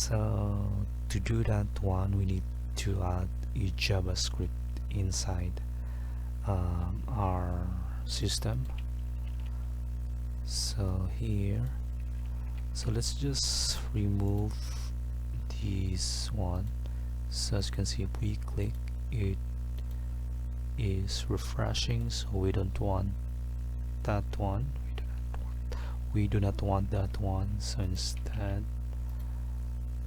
So to do that one, we need to add a JavaScript inside our system. So here, so let's just remove this one. So as you can see, if we click, it is refreshing, so we don't want that one. We do not want that one, so instead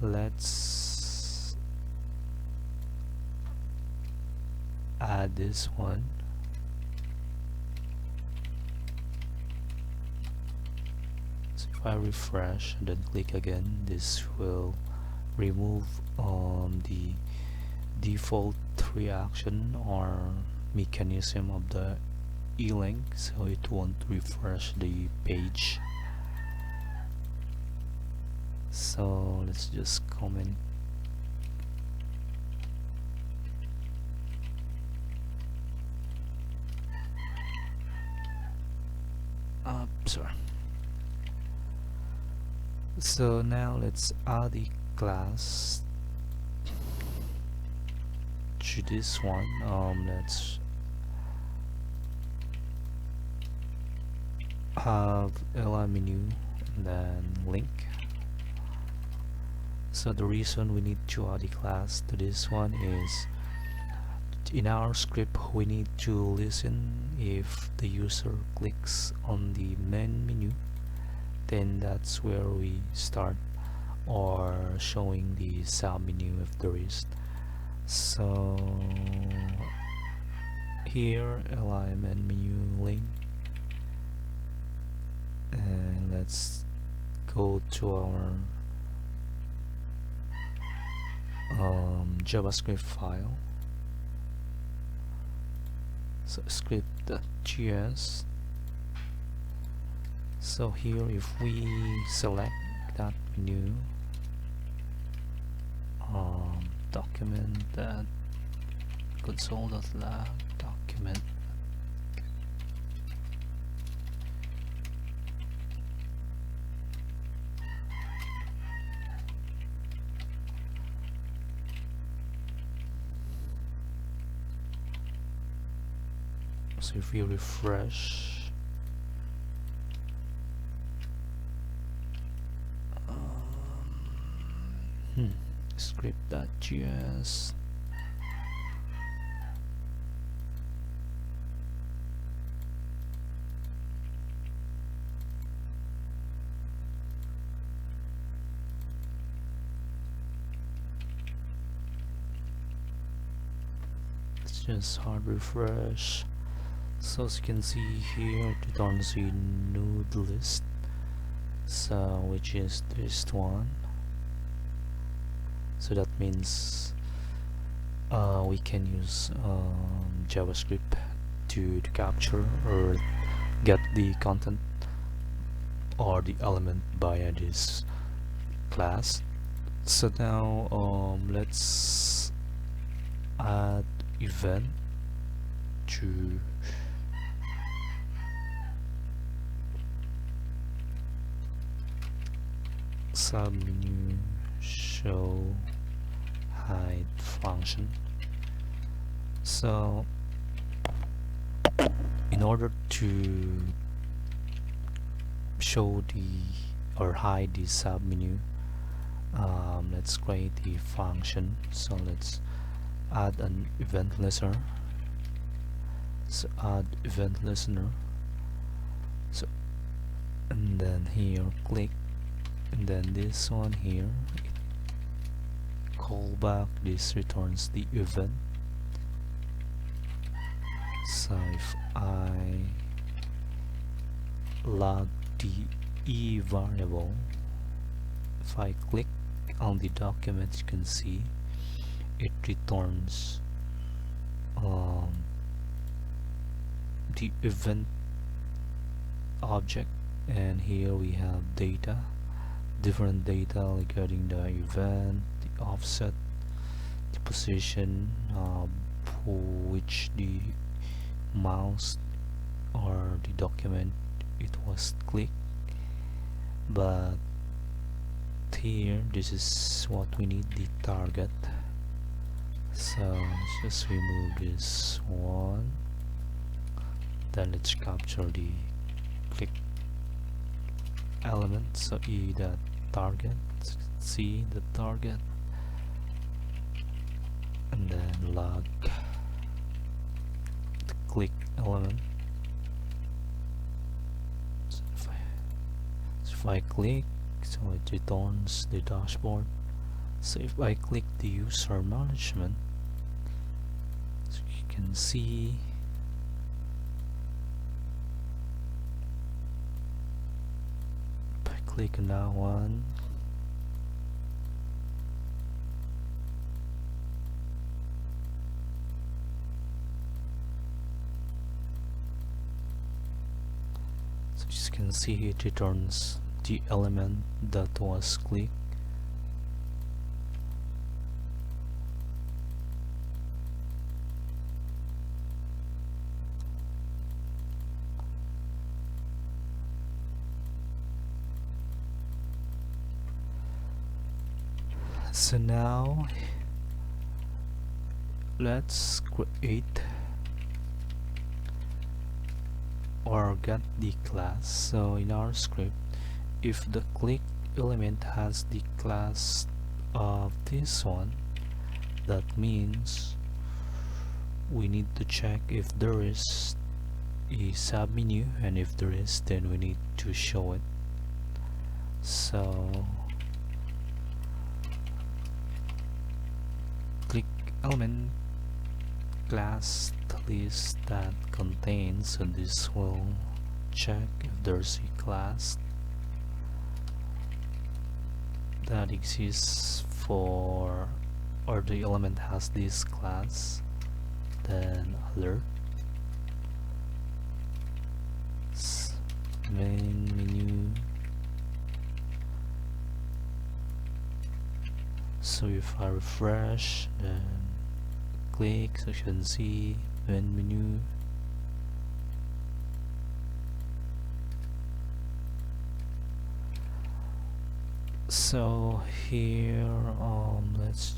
let's add this one. So if I refresh and then click again, this will remove the default reaction or mechanism of the e-link, so it won't refresh the page. So let's just comment sorry. So now let's add a class to this one. Let's have align menu and then link. So the reason we need to add a class to this one is in our script we need to listen if the user clicks on the main menu, then that's where we start, or showing the sub menu if there is. So here alignment menu link, and let's go to our JavaScript file. So script.js. So here if we select that menu, document that console.log document, so if we refresh, script.js, let's just hard refresh. So as you can see here, it returns a node list, so which is this one. So that means we can use JavaScript to capture or get the content or the element via this class. So now let's add event to submenu show hide function. So in order to show the or hide the submenu, let's create a function. So let's add an event listener. So add event listener. So and then here click, and then this one here, callback, this returns the event. So if I log the e variable, if I click on the document, you can see it returns the event object, and here we have data, different data regarding the event, the offset, the position, which the mouse or the document it was clicked. But here this is what we need, the target. So let's just remove this one, then let's capture the click element. So E the target, C the target, and then log the click element. So if I click, so it returns the dashboard. So if I click the user management, so you can see if I click on that one, so you can see it returns the element that was clicked. So now let's create or get the class. So in our script, if the click element has the class of this one, that means we need to check if there is a submenu, and if there is, then we need to show it. So click element class list that contains, so this will check if there's a class that exists for, or the element has this class, then alert main menu. So if I refresh, then click, so you can see main menu. So here let's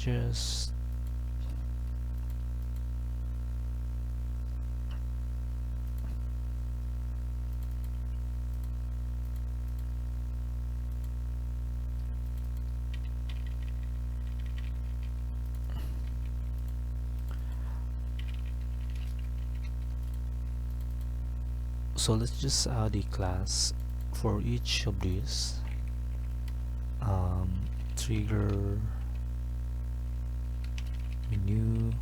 just add a class for each of these. Trigger menu,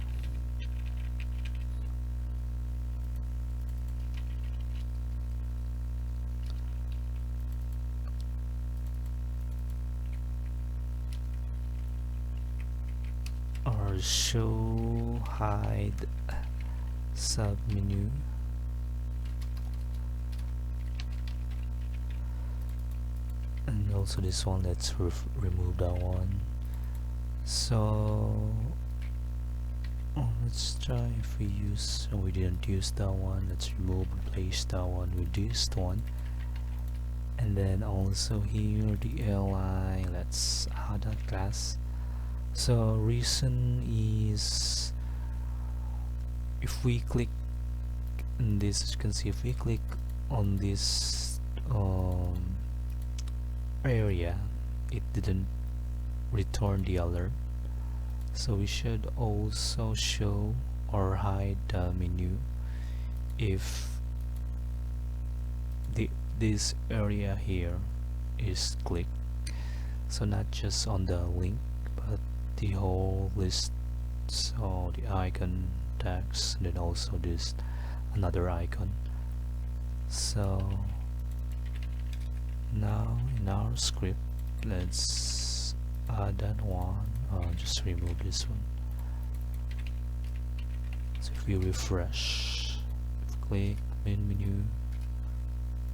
or show hide submenu. And also this one, let's remove that one. So let's try if we use, so we didn't use that one, let's remove, replace that one with this one. And then also here the li, let's add that class. So reason is, if we click in this, as you can see, if we click on this area, it didn't return the alert. So we should also show or hide the menu if this area here is clicked. So not just on the link, but the whole list. So the icon, text, and then also this another icon. So now in our script, let's add that one. Just remove this one. So if we refresh, click main menu,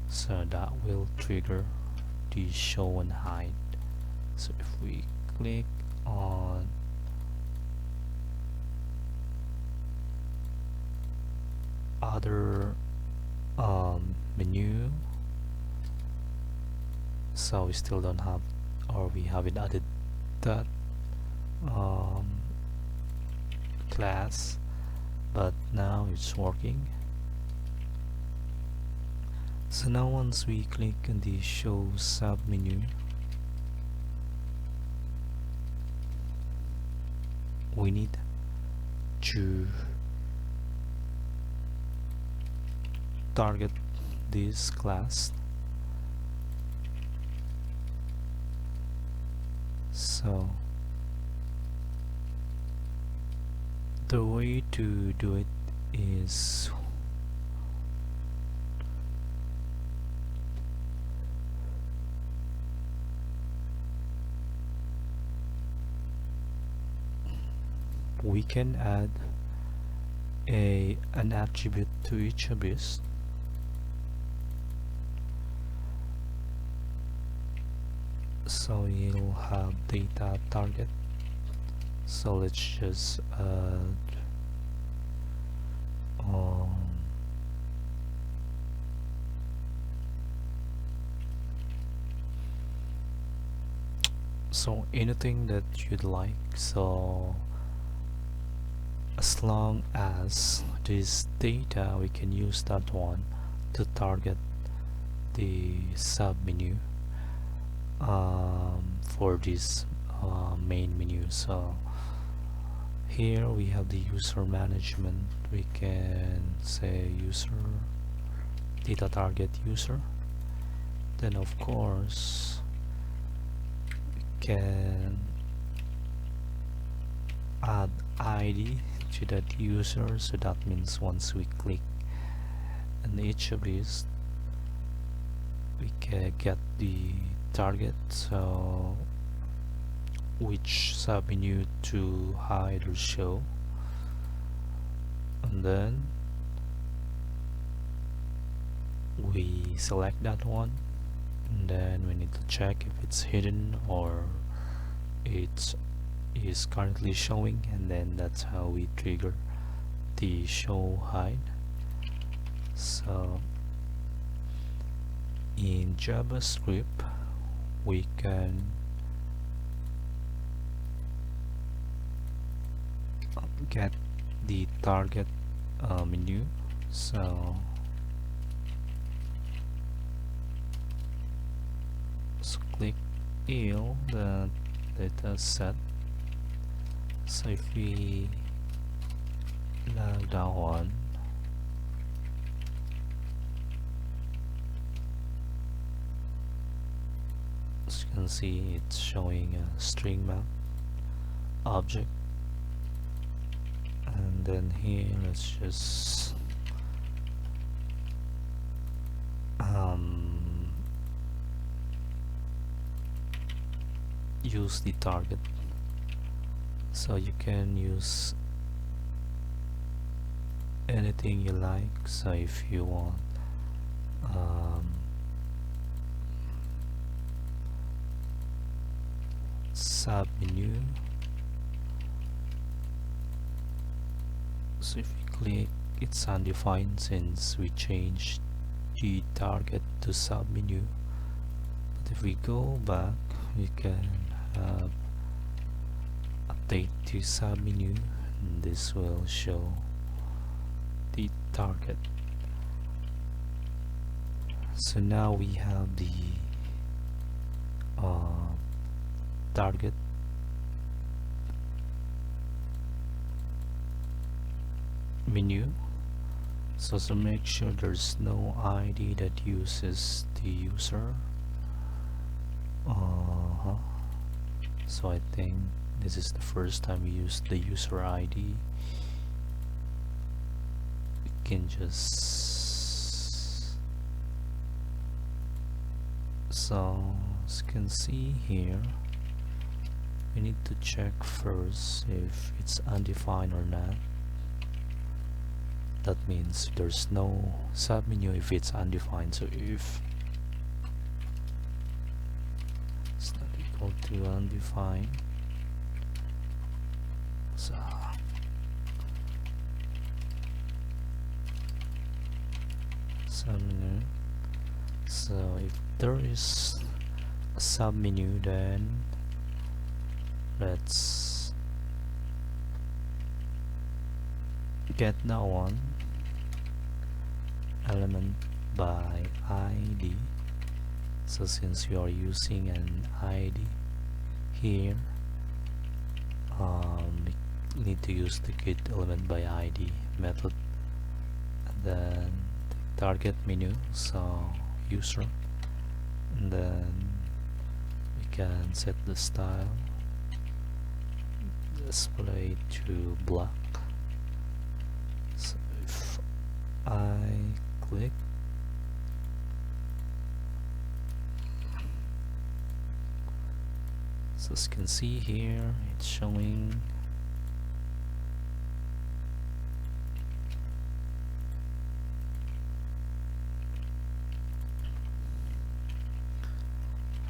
so that will trigger the show and hide. So if we click on other menu, so we still don't have, or we haven't added that um, class, but now it's working. So now once we click on the show sub menu, we need to target this class. So the way to do it is we can add an attribute to each of these. So you'll have data target. So let's just add so anything that you'd like. So as long as this data, we can use that one to target the sub menu for this main menu. So here we have the user management. We can say user data target user. Then of course we can add ID to that user. So that means once we click on each of these, we can get the target, so which submenu to hide or show, and then we select that one, and then we need to check if it's hidden or it is currently showing, and then that's how we trigger the show hide. So in JavaScript we can get the target menu. So click il the data set. So if we log that one, as you can see, it's showing a string map object, and then here let's just use the target. So you can use anything you like. So if you want sub menu, so if we click, it's undefined since we changed the target to sub menu. But if we go back, we can have update to sub menu, and this will show the target. So now we have the target menu. So to make sure there's no ID that uses the user. So I think this is the first time we use the user ID. We can just, so as you can see here, we need to check first if it's undefined or not. That means there's no submenu if it's undefined. So if it's not equal to undefined, so submenu. So if there is submenu, then let's get that one element by ID. So since you are using an ID here, we need to use the get element by ID method, and then target menu, so user, and then we can set the style display to black. So if I click, so as you can see here, it's showing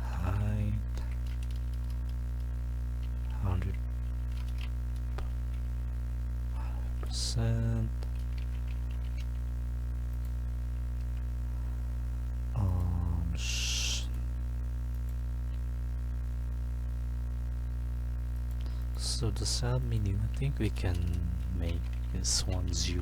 height 100%. So the sub menu, I think we can make this one 0%.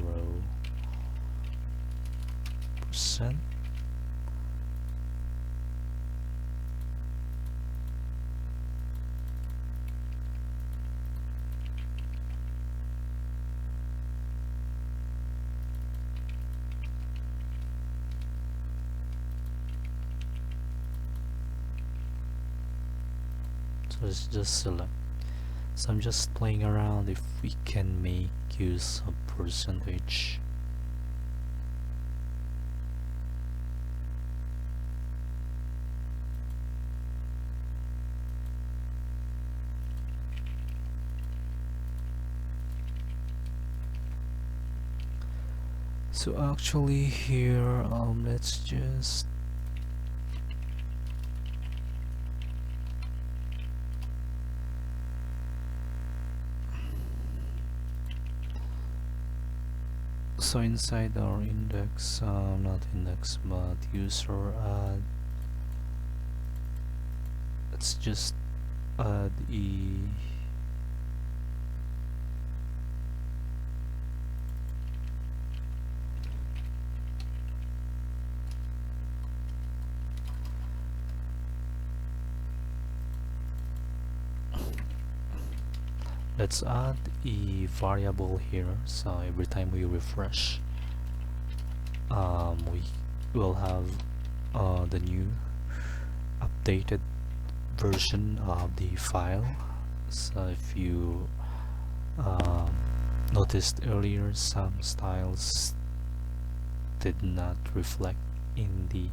So let's just select. So I'm just playing around if we can make use of percentage. So actually here, let's just so inside our index, not index but user add, let's just add let's add a variable here, so every time we refresh, we will have the new updated version of the file. So if you noticed earlier, some styles did not reflect in the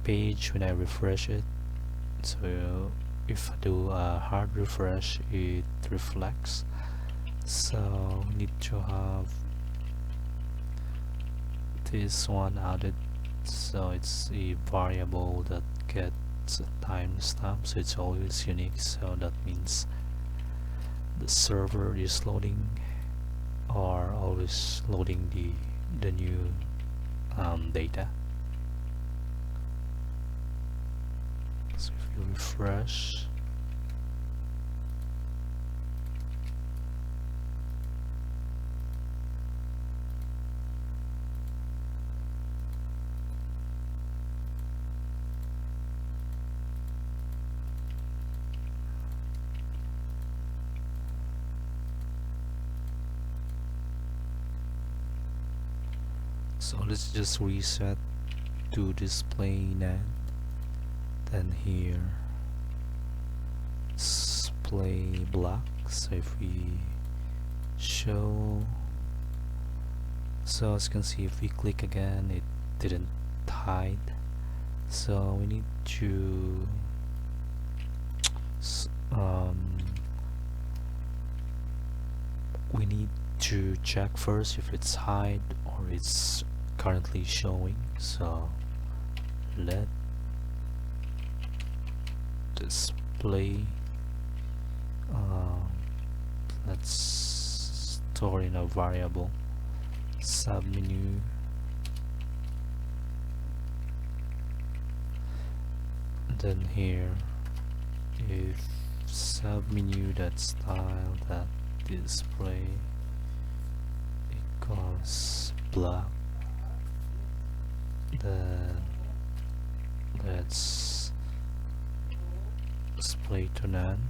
page when I refresh it, so if I do a hard refresh, it reflects. So we need to have this one added, so it's a variable that gets a timestamp, so it's always unique. So that means the server is loading or always loading the new data. So if you refresh, so let's just reset to display NAND. Then here display black. So if we show, so as you can see, if we click again, it didn't hide. So we need to check first if it's hide or it's currently showing. So let display, let's store in a variable submenu, then here if submenu that style that display equals black, then let's display to none,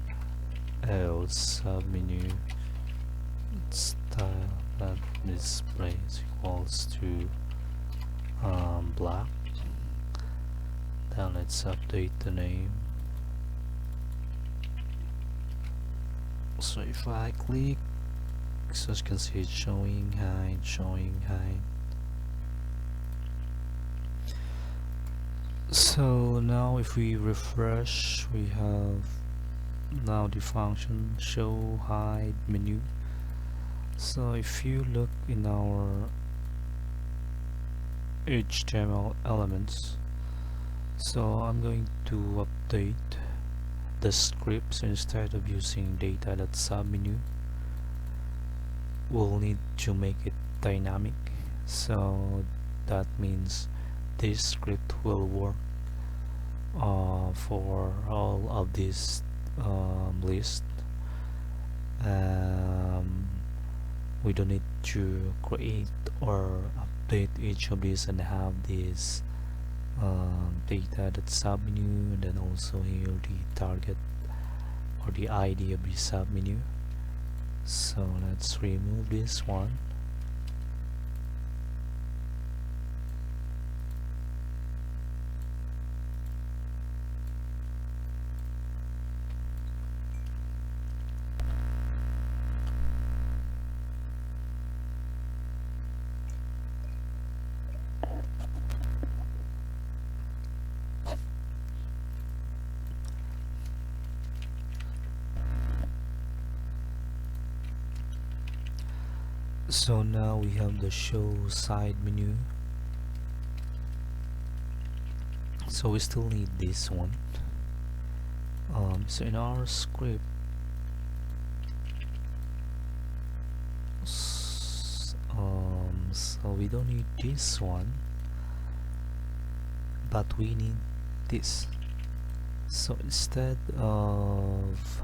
else submenu style that displays equals to black. Then let's update the name. So if I click, so you can see it's showing height, showing height. So now if we refresh, we have now the function show hide menu. So if you look in our HTML elements, so I'm going to update the script. So instead of using data.submenu, we'll need to make it dynamic. So that means this script will work for all of this list. We don't need to create or update each of these and have this data.submenu, and then also here the target or the ID of the submenu. So let's remove this one. So now we have the show side menu. So we still need this one. So in our script, so we don't need this one, but we need this. So instead of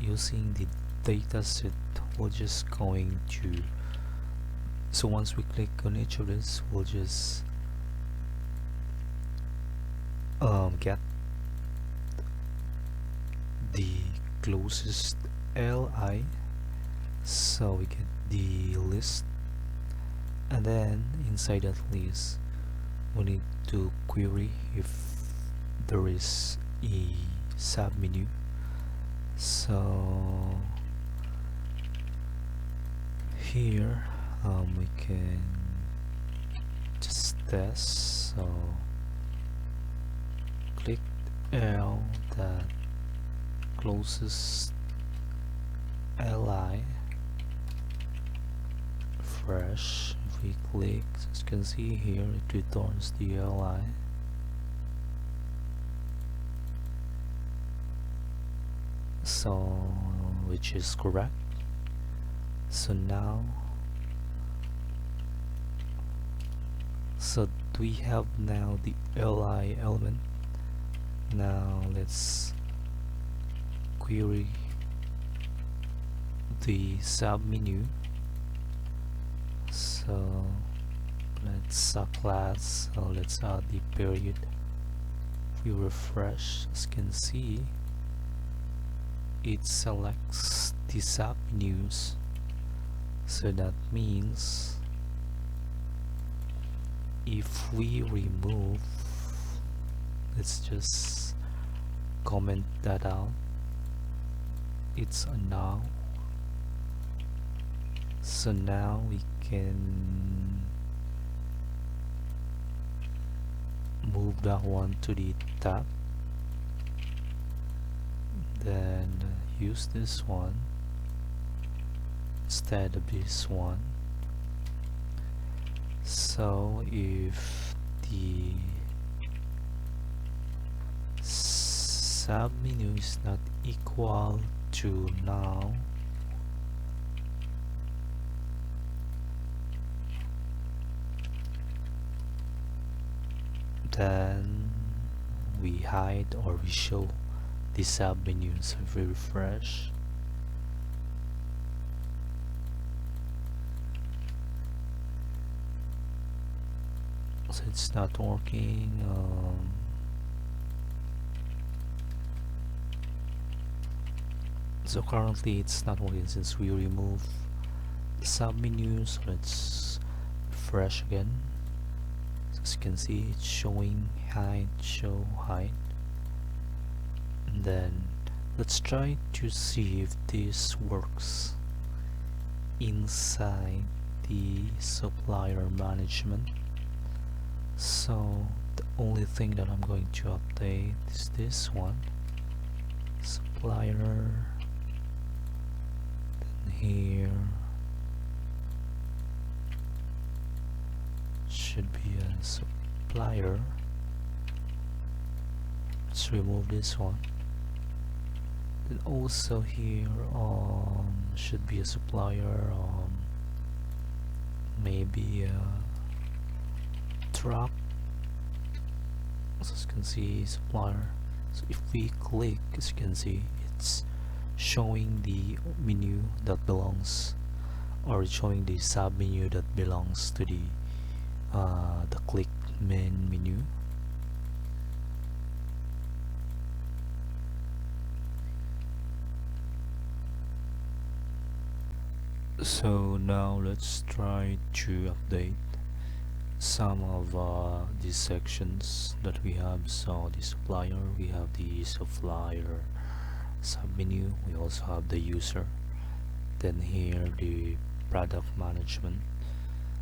using the dataset, we're just going to, so once we click on each of this, we'll just get the closest li, so we get the list, and then inside that list we need to query if there is a submenu. So here we can just test. So click L that closest li, fresh. If we click, as you can see here, it returns the li. So which is correct. So now, so we have now the li element. Now let's query the submenu. So let's class, so let's add the period. If we refresh, as you can see, it selects the submenus. So that means if we remove, let's just comment that out, it's a null. So now we can move that one to the top, then use this one instead of this one. So if the submenu is not equal to null, then we hide or we show the sub menu. So if we refresh, so it's not working. So currently it's not working since we remove the sub menu. So let's refresh again. So as you can see, it's showing hide, show, hide. And then let's try to see if this works inside the supplier management. So the only thing that I'm going to update is this one, supplier. Then here should be a supplier. Let's remove this one. Then also here should be a supplier, maybe a truck. So as you can see, supplier. So if we click, as you can see, it's showing the menu that belongs, or it's showing the sub menu that belongs to the click main menu. So now let's try to update some of these sections that we have. So the supplier, we have the supplier submenu, we also have the user, then here the product management.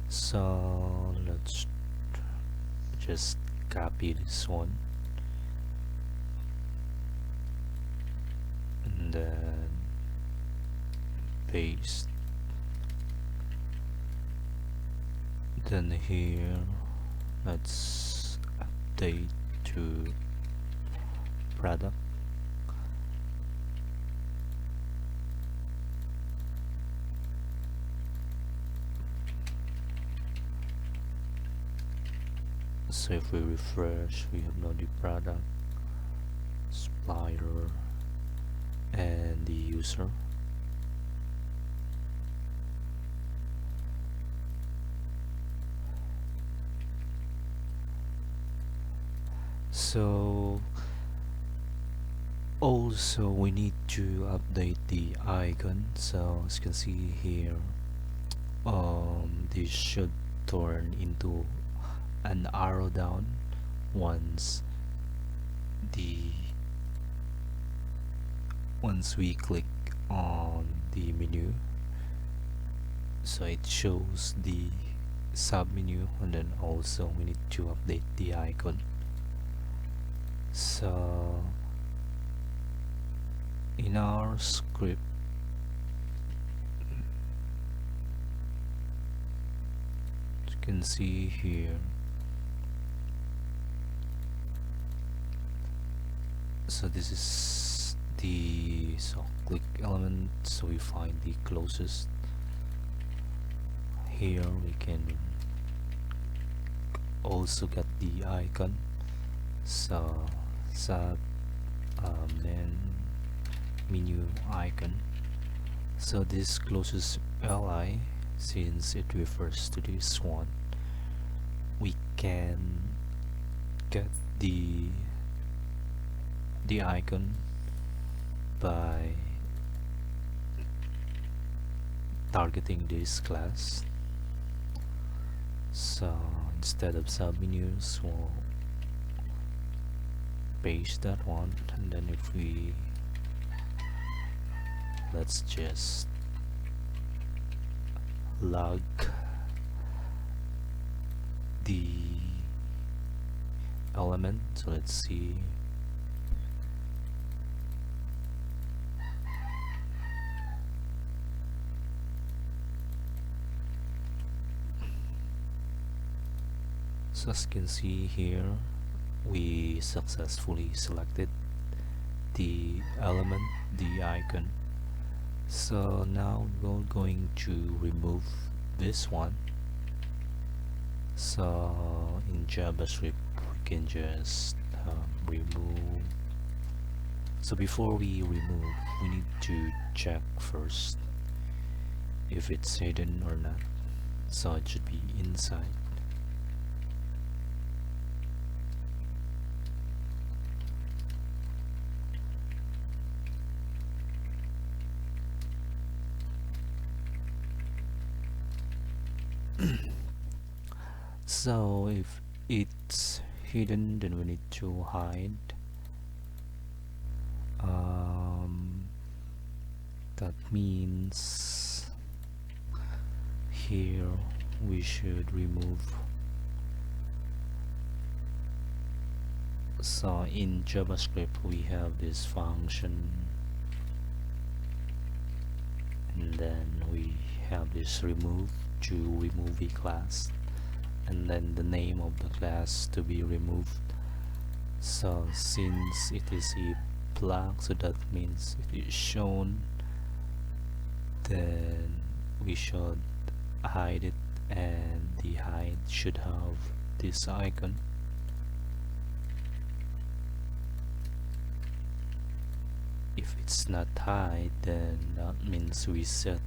So let's just copy this one and then paste. Then here let's update to product. So if we refresh, we have now the product, supplier, and the user. So also we need to update the icon. So as you can see here, this should turn into an arrow down once we click on the menu. So it shows the sub menu, and then also we need to update the icon. So in our script, you can see here, so this is the click element, so we find the closest. Here we can also get the icon, so sub main menu icon. So this closest li, since it refers to this one, we can get the icon by targeting this class. So instead of submenus, we'll paste that one, and then if we let's just log the element. So let's see. So as you can see here, we successfully selected the element, the icon. So now we're going to remove this one. So in JavaScript we can just remove. So before we remove, we need to check first if it's hidden or not. So it should be inside. So if it's hidden, then we need to hide. That means here we should remove. So in JavaScript we have this function, and then we have this remove to remove a class, and then the name of the class to be removed. So since it is a blank, so that means it is shown, then we should hide it, and the hide should have this icon. If it's not hide, then that means we set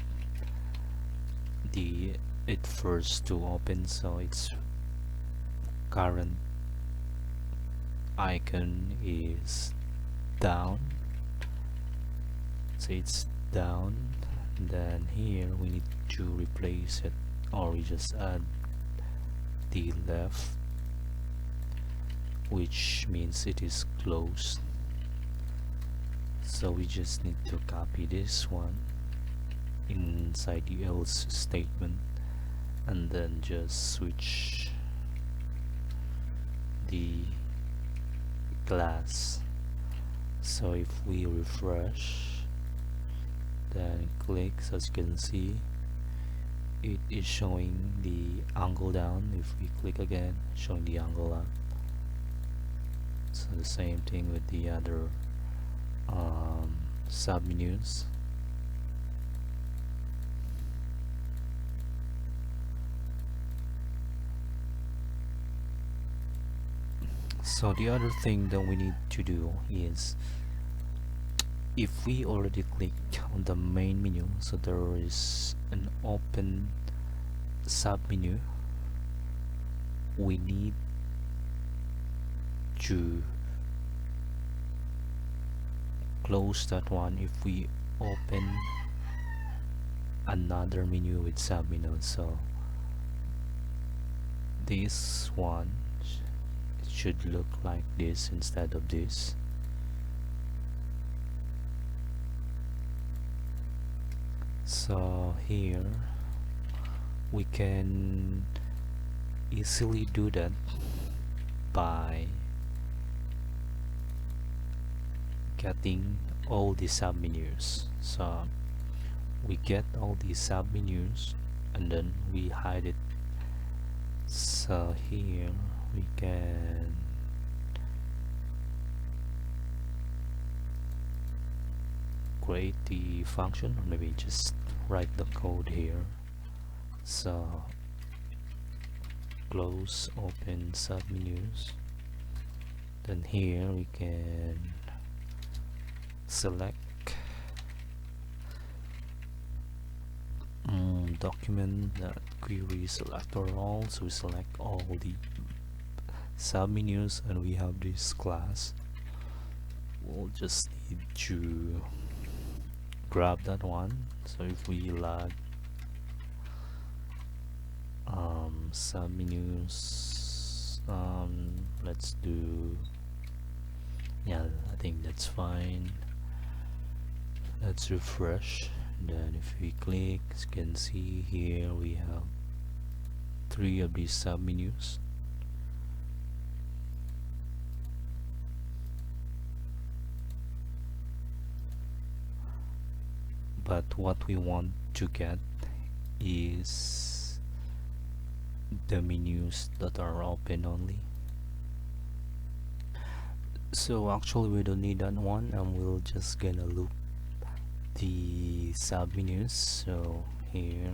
it first to open, so its current icon is down, so it's down. Then here we need to replace it, or we just add the left, which means it is closed. So we just need to copy this one inside the else statement, and then just switch the class. So if we refresh, then click, as you can see, it is showing the angle down. If we click again, showing the angle up. So the same thing with the other submenus. So the other thing that we need to do is, if we already click on the main menu, so there is an open submenu, we need to close that one if we open another menu with submenu. So this one should look like this instead of this. So here we can easily do that by getting all the submenus. So we get all the submenus and then we hide it. So here we can create the function, or maybe just write the code here. So close open submenus, then here we can select document query selector all, so we select all the submenus, and we have this class. We'll just need to grab that one. So if we log submenus, let's do, yeah, I think that's fine. Let's refresh. Then if we click, as you can see here we have 3 of these submenus. But what we want to get is the menus that are open only. So actually we don't need that one, and we'll just gonna loop the submenus. So here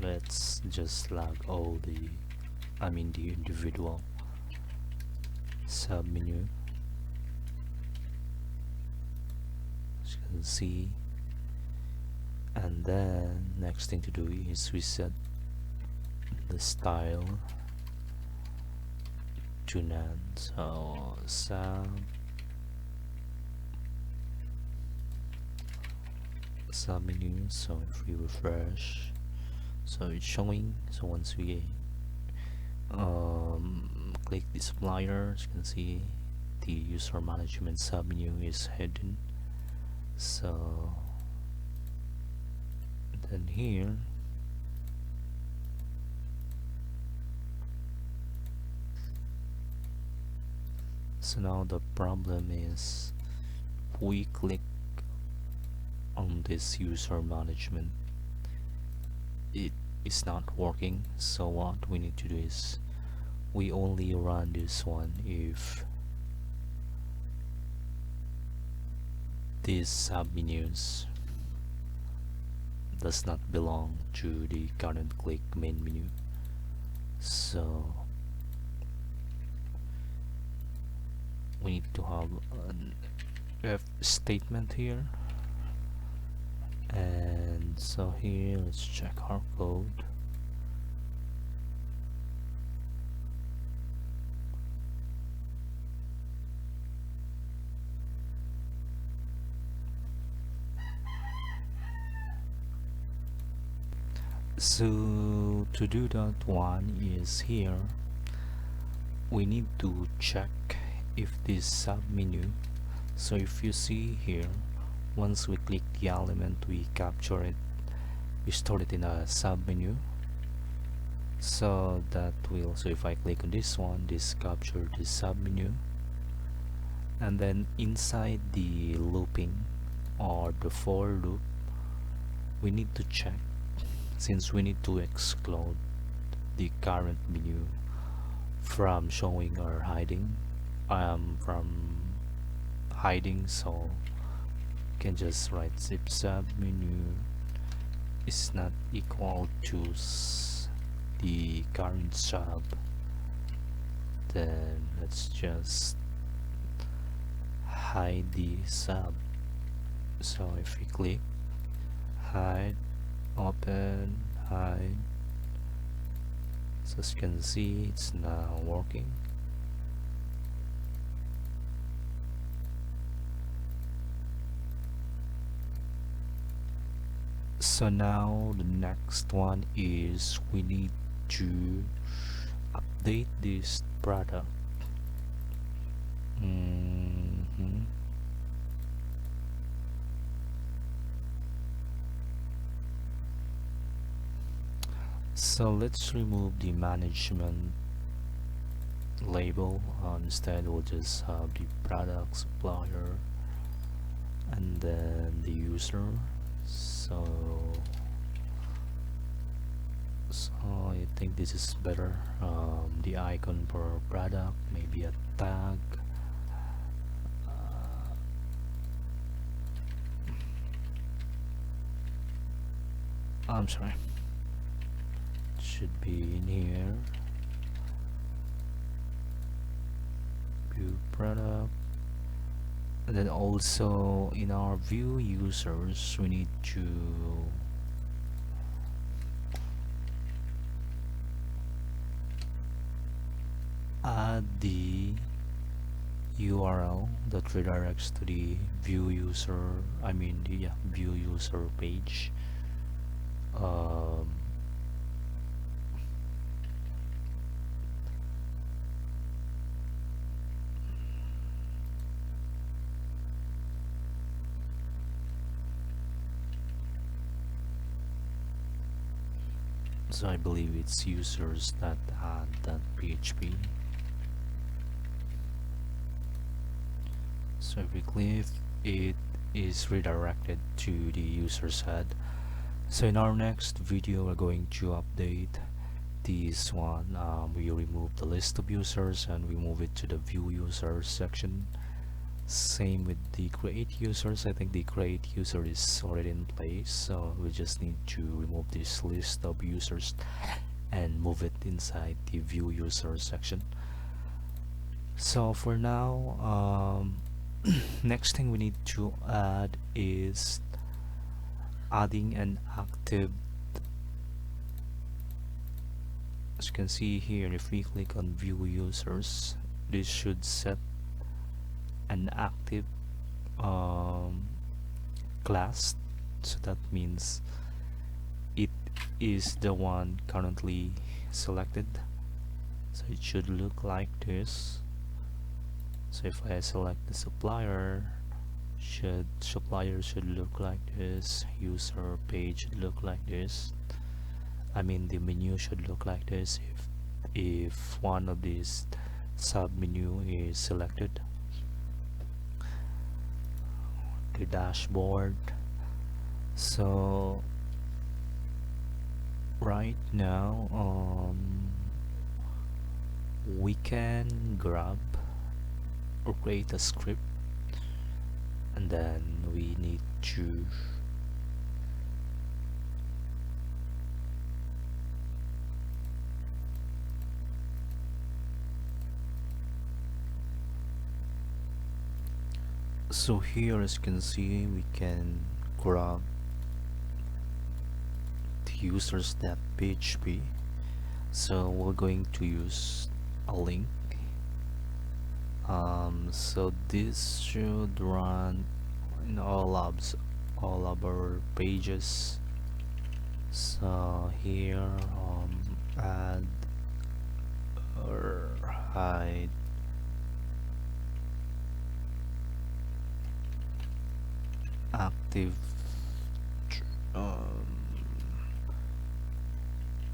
let's just select all the the individual submenu. As you can see, and then next thing to do is we set the style to none. So submenu. So if we refresh, so it's showing. So once we click this flyer, as you can see the user management submenu is hidden. So then here so now the problem is we click on this user management, it is not working. So what we need to do is we only run this one if these submenus does not belong to the current click main menu. So we need to have an if statement here, and so here let's check our code. So to do that one is here we need to check if this submenu, so if you see here, once we click the element we capture it, we store it in a submenu. So that will, so if I click on this one, this capture the submenu, and then inside the looping or the for loop we need to check, since we need to exclude the current menu from showing or hiding, so you can just write if submenu is not equal to the current sub, then let's just hide the sub. So if we click hide, open, hide, so as you can see it's now working. So now the next one is we need to update this product. So let's remove the management label. Instead we'll just have the product supplier and then the user. So I think this is better. The icon per product, maybe a tag. I'm sorry, should be in here. View product, and then also in our view users we need to add the URL that redirects to the view user, the view user page. So I believe it's users that add that PHP. So if we click, it is redirected to the user's head. So in our next video we're going to update this one. We remove the list of users and we move it to the view users section. Same with the create users. I think the create user is already in place, so we just need to remove this list of users and move it inside the view user section. So for now, next thing we need to add is adding an active. As you can see here, if we click on view users, this should set an active class. So that means it is the one currently selected. So it should look like this. So if I select the supplier should look like this, user page should look like this. I mean the menu should look like this if one of these sub menu is selected. The dashboard. So right now we can grab or create a script, and then we need to so here, as you can see, we can grab the users.php. So we're going to use a link. So this should run in all of our pages. So here, add or hide active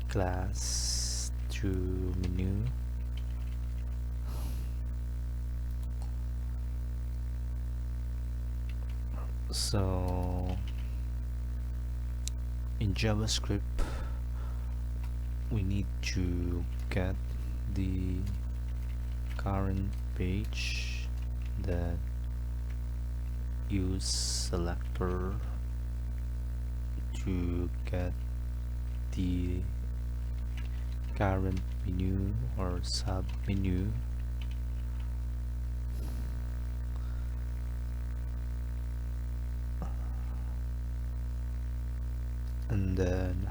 class to menu. So in JavaScript we need to get the current page that use selector to get the current menu or sub menu. And then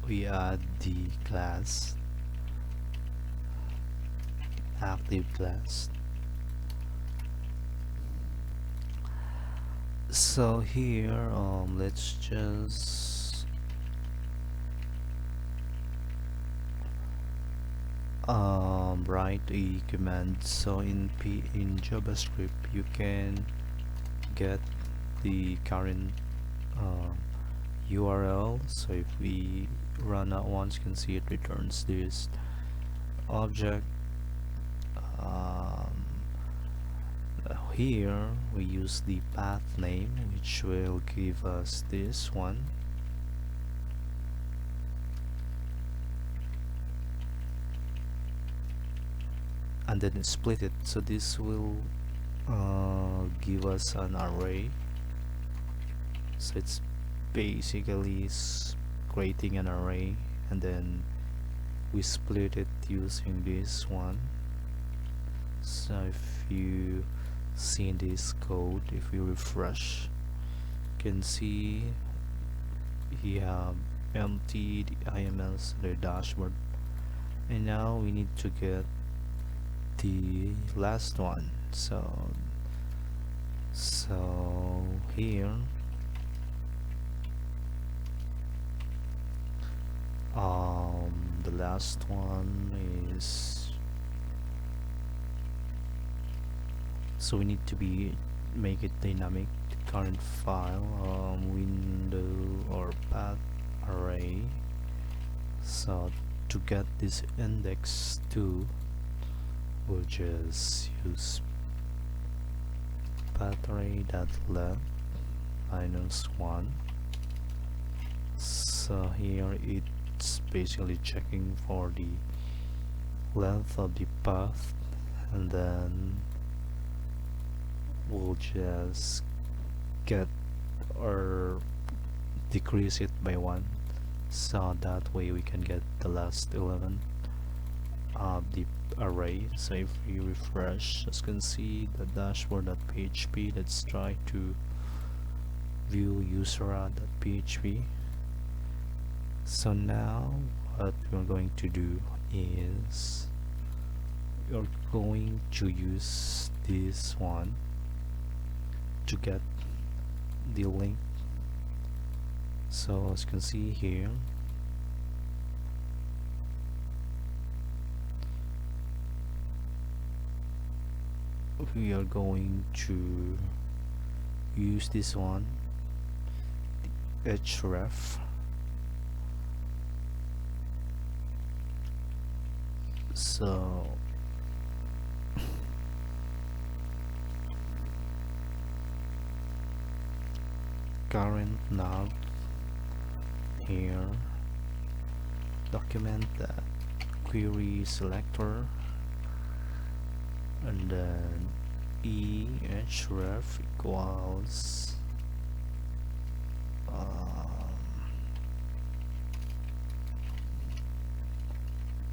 we add the class, active class. So here let's just write a command. So in JavaScript you can get the current URL. So if we run that once, you can see it returns this object. Here we use the path name, which will give us this one. And then split it, so this will give us an array. So it's basically creating an array, and then we split it using this one. So if you see in this code, if we refresh, you can see we have emptied the IMLs, the dashboard, and now we need to get the last one. So here the last one is, so we need to make it dynamic. The current file window or path array. So to get this index 2, we'll just use path array dot length -1. So here it's basically checking for the length of the path, and then we'll just get or decrease it by 1, so that way we can get the last 11 of the array. So if we refresh, as you can see the dashboard.php, let's try to view user.php. So now what we're going to do is you're going to use this one to get the link. So as you can see here, we are going to use this one, the href. So current nav here, document that query selector, and then href equals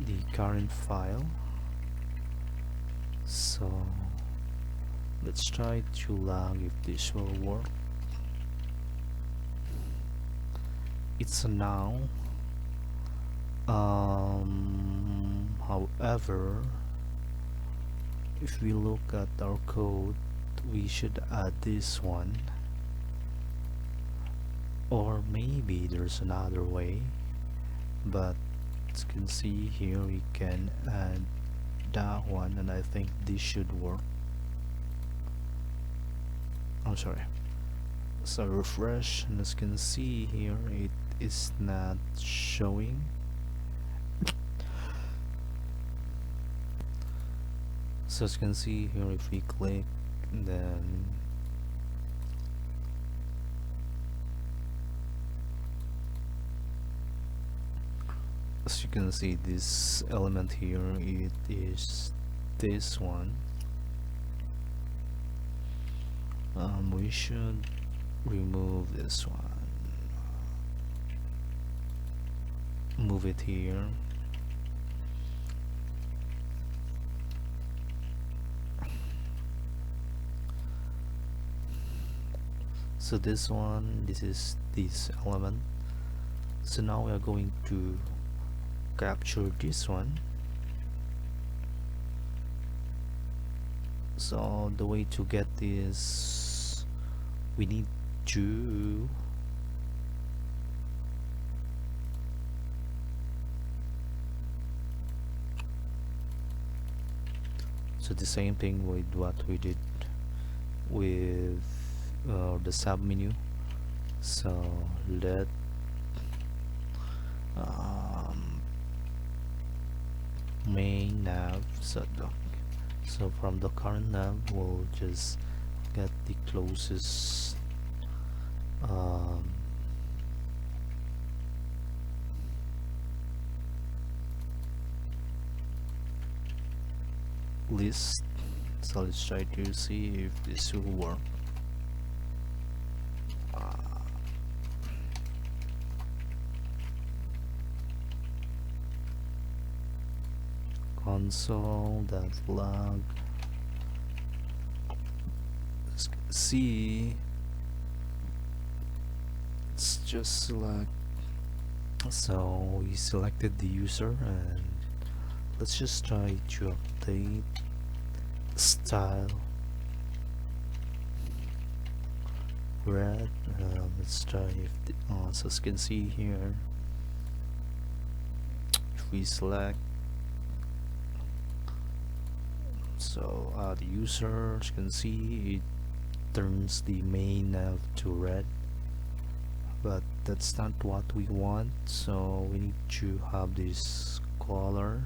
the current file. So let's try to log if this will work. It's a now. However, if we look at our code, we should add this one, or maybe there's another way, but as you can see here we can add that one, and I think this should work. I'm sorry. So refresh, and as you can see here it is not showing. So as you can see here, if we click, then as you can see this element here, it is this one. We should remove this one, move it here. So this one, this is this element. So now we are going to capture this one. So the way to get this, we need to so the same thing with what we did with the sub menu. So let main nav subdoc. So from the current nav, we'll just get the closest list. So let's try to see if this will work. Console.log. See, it's just select. So we selected the user, and let's just try to update style red. Let's try if the, so as you can see here, if we select, so the user, as you can see, it turns the main nav to red, but that's not what we want. So we need to have this color.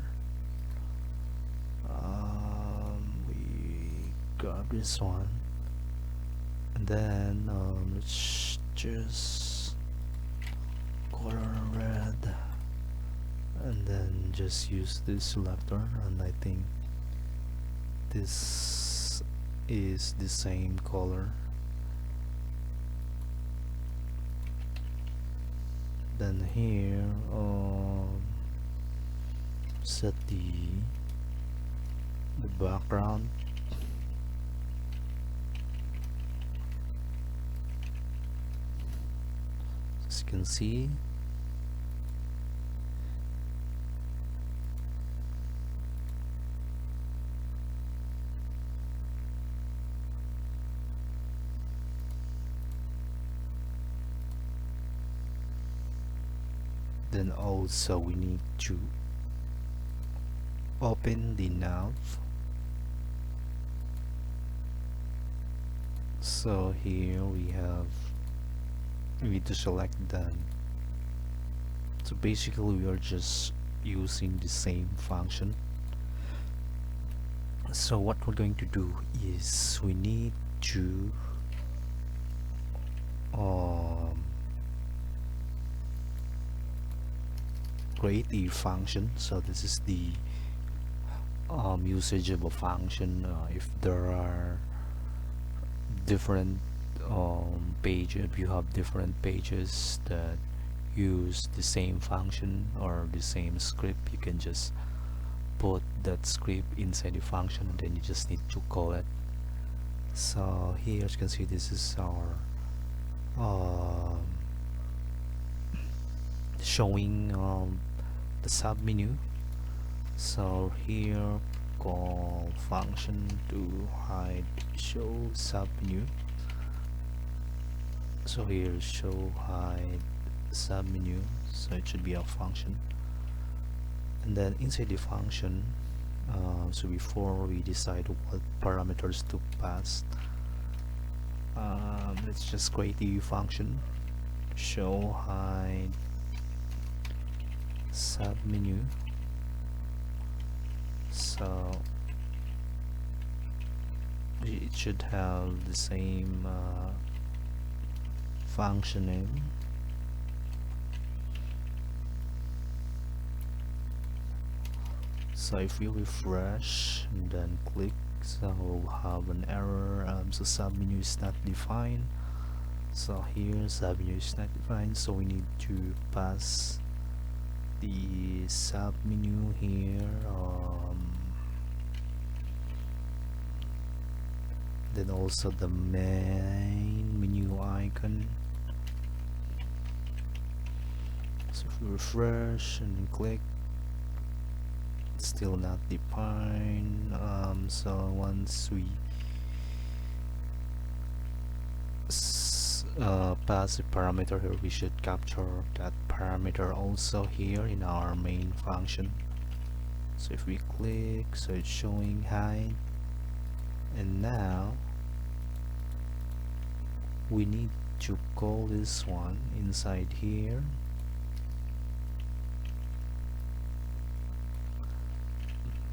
We grab this one, and then let's just color red, and then just use this selector, and I think this is the same color. Then here set the background. As you can see, then also we need to open the nav. So here we need to select done. So basically we are just using the same function. So what we're going to do is we need to create a function. So this is the usage of a function. If there are different if you have different pages that use the same function or the same script, you can just put that script inside the function and then you just need to call it. So here as you can see, this is our showing the sub menu. So here call function to hide show sub menu. So here show hide sub menu, so it should be a function. And then inside the function, so before we decide what parameters to pass, let's just create a function show hide sub menu. So it should have the same function name. So if we refresh and then click, so we'll have an error. So submenu is not defined. So here submenu is not defined, so we need to pass the submenu here. Then also the main menu icon. So if we refresh and click, it's still not defined. So once we pass a parameter here, we should capture that parameter also here in our main function. So if we click, so it's showing hide, and now we need to call this one inside here.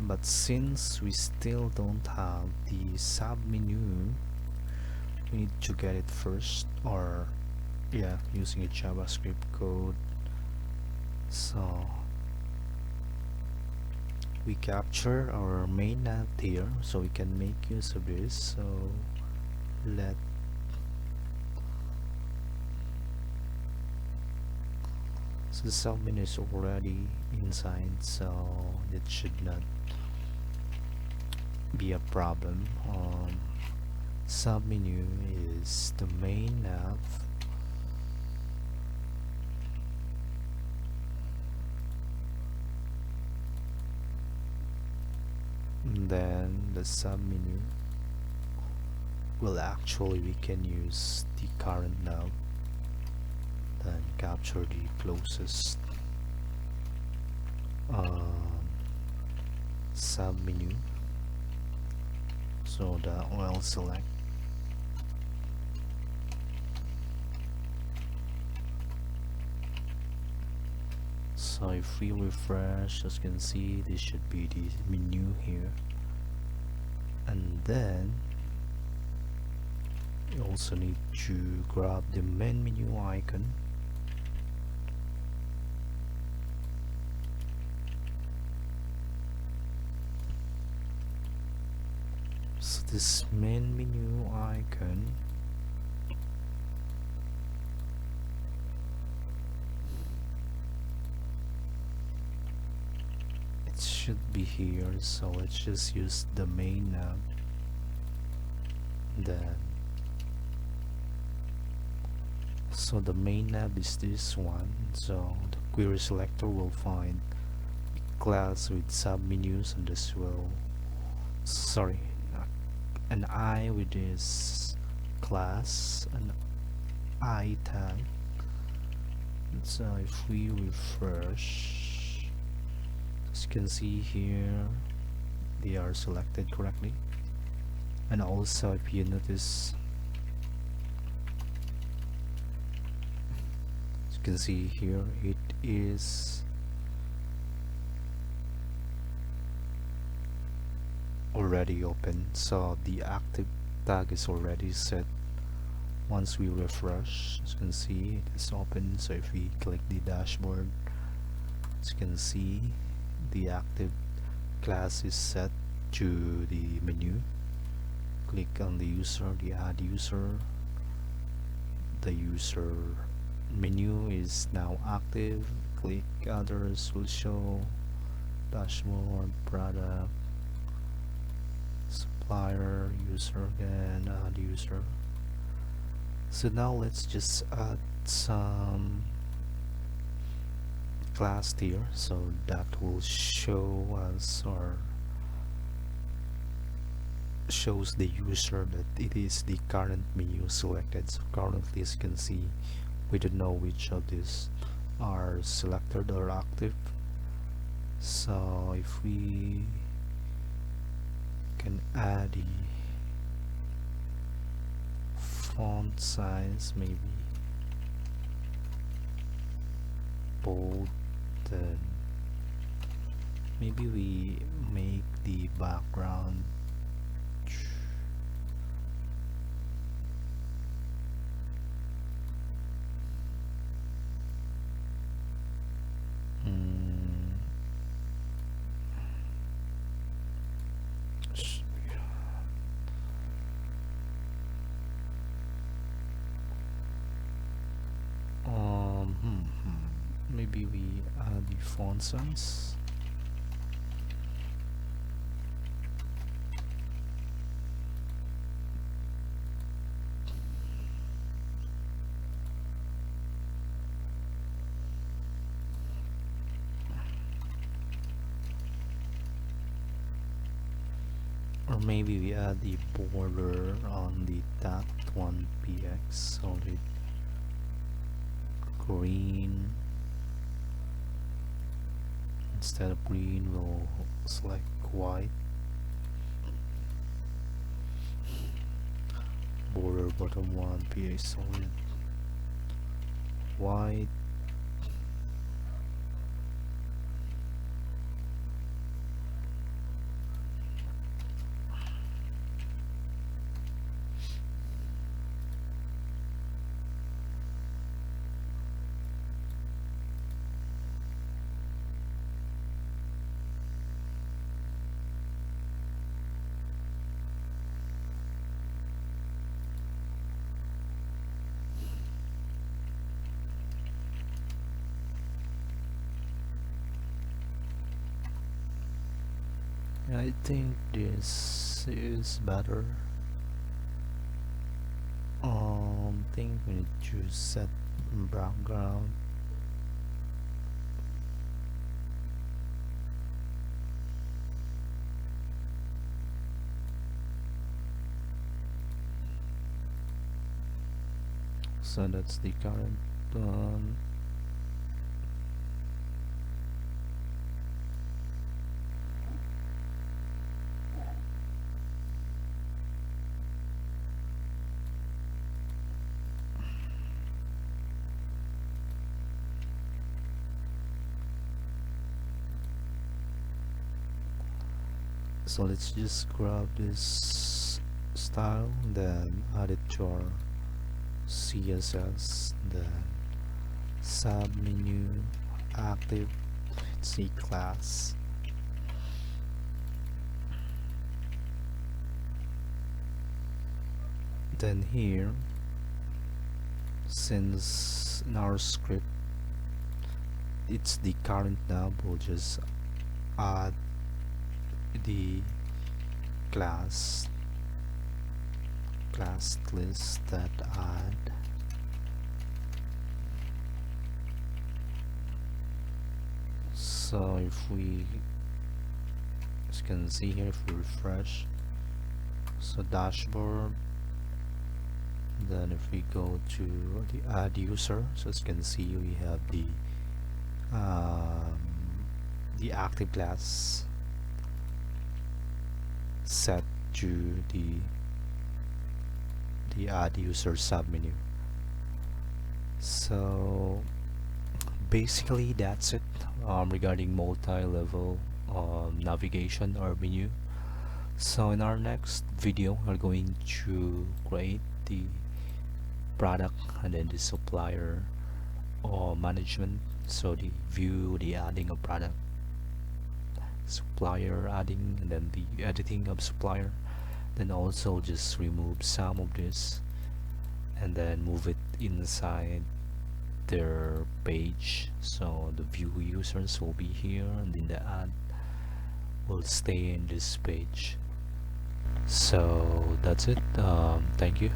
But since we still don't have the sub menu, we need to get it first, or yeah, using a JavaScript code. So we capture our main nav here, so we can make use of this. So so the sub menu is already inside, so it should not be a problem. Sub menu is the main nav, and then the sub menu actually we can use the current nav, then capture the closest sub menu. So that will select. So if we refresh, as you can see, this should be the menu here, and then you also need to grab the main menu icon, So this main menu icon, it should be here, so let's just use the main nav. Then so the main nav is this one, so the query selector will find a class with submenus, and this will, sorry, an I with this class, an I tag. And so if we refresh, as you can see here, they are selected correctly. And also if you notice, as you can see here, it is already open, so the active tag is already set. Once we refresh, as you can see, it is open. So if we click the dashboard, as you can see, the active class is set to the menu. Click on the user, the add user, the user menu is now active. Click others, will show dashboard, product, supplier, user again, add user. So now let's just add some class here, so that will show us, or shows the user that it is the current menu selected. So currently, as you can see, we don't know which of these are selected or active. So if we can add the font size, maybe bold, then maybe we make the background maybe we add the font size. Or maybe we add the border on the that one px solid green. Instead of green, we'll select white. Border bottom one px solid white. I think this is better. Think we need to set background. So that's the current one. So let's just grab this style, then add it to our CSS, then sub menu, active, C class. Then here, since in our script it's the current now, we'll just add the class list that add. So if we, as you can see here, if we refresh, so dashboard, then if we go to the add user, so as you can see we have the active class set to the add user submenu. So basically that's it regarding multi-level navigation or menu. So in our next video we're going to create the product and then the supplier or management, so the view, the adding of product, supplier adding, and then the editing of supplier, then also just remove some of this and then move it inside their page, so the view users will be here and then the ad will stay in this page. So that's it. Thank you.